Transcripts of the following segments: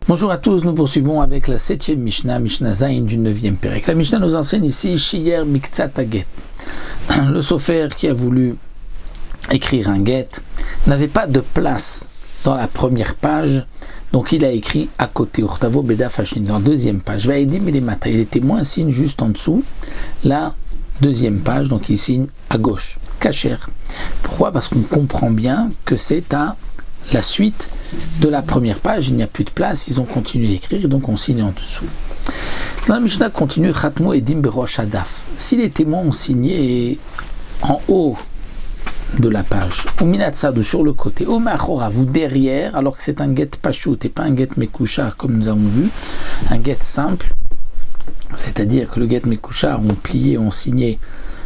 Bonjour à tous, nous poursuivons avec la 7e Mishnah, Mishnah Zayin du 9e Pérec. La Mishnah nous enseigne ici Shiyer Miktsat Haget. Le sofer qui a voulu écrire un get n'avait pas de place dans la première page, donc il a écrit à côté, Urtavo Beda Fashin, dans la deuxième page. Vaedim il est mata, et les témoins signent juste en dessous, la deuxième page, donc il signe à gauche, Kacher. Pourquoi ? Parce qu'on comprend bien que c'est à la suite de la première page, il n'y a plus de place, ils ont continué d'écrire et donc on signe en dessous. La Mishnah continue, Khatmo et Dim Berosh Adaf. Si les témoins ont signé en haut de la page, ou Minatsad sur le côté, ou Machora, vous derrière, alors que c'est un get Pashut et pas un get Mekouchar comme nous avons vu, un get simple, c'est-à-dire que le get Mekouchar ont plié, ont signé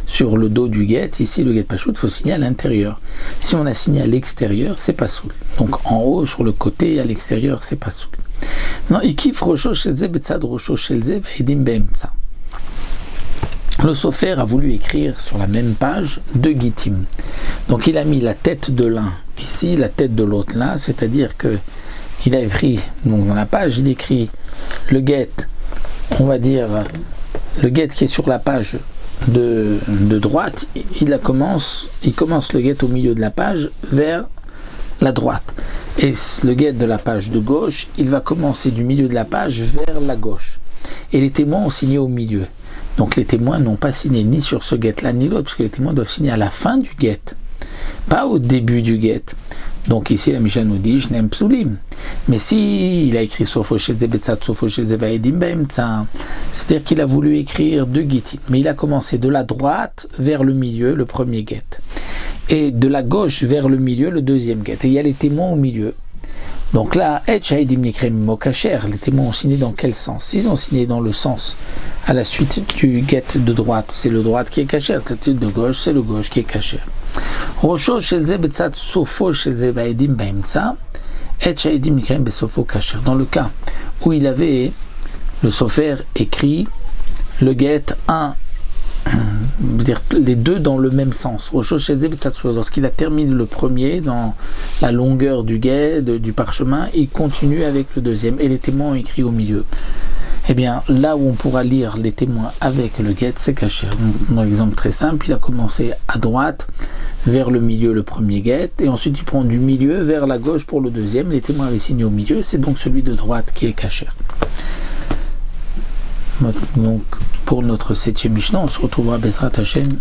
sur le dos du get. Ici le get Pashut, il faut signer à l'intérieur. Si on a signé à l'extérieur, c'est pas soul. Donc en haut, sur le côté, à l'extérieur, c'est pas soul. Non, ikif rosho shelze betzad rosho shelze vaedim beemtsa. Le sofer a voulu écrire sur la même page deux gitim. Donc il a mis la tête de l'un ici, la tête de l'autre là, c'est-à-dire que il a écrit, donc dans la page, il écrit le get, on va dire le get qui est sur la page de droite, il commence le get au milieu de la page vers la droite. Et le get de la page de gauche, il va commencer du milieu de la page vers la gauche. Et les témoins ont signé au milieu. Donc les témoins n'ont pas signé ni sur ce get-là ni l'autre, parce que les témoins doivent signer à la fin du get, pas au début du get. Donc ici la Mishnah nous dit Shneim Psulim. Mais si il a écrit Sofo Shelze Betzat Sofo Shelze Vaedim Beemtsa, c'est-à-dire qu'il a voulu écrire deux gitim, mais il a commencé de la droite vers le milieu, le premier get, et de la gauche vers le milieu, le deuxième get. Et il y a les témoins au milieu. Donc là, les témoins ont signé dans quel sens ? Ils ont signé dans le sens à la suite du get de droite, c'est le droite qui est caché, la suite de gauche, c'est le gauche qui est caché. Rosho shelze betzat sofo shelze vaedim baemtsa, et shaedim nikrem besofo kacher. Dans le cas où il avait le sofer écrit le get 1, dire les deux dans le même sens. Rosho shelze betzat sofo, lorsqu'il a terminé le premier dans la longueur du get, du parchemin, il continue avec le deuxième et les témoins ont écrit au milieu. Eh bien, là où on pourra lire les témoins avec le get, c'est caché. Dans l'exemple très simple, il a commencé à droite, vers le milieu le premier get, et ensuite il prend du milieu vers la gauche pour le deuxième. Les témoins avaient signé au milieu, c'est donc celui de droite qui est caché. Donc, pour notre 7e Mishnah, on se retrouvera à Bezrat Hashem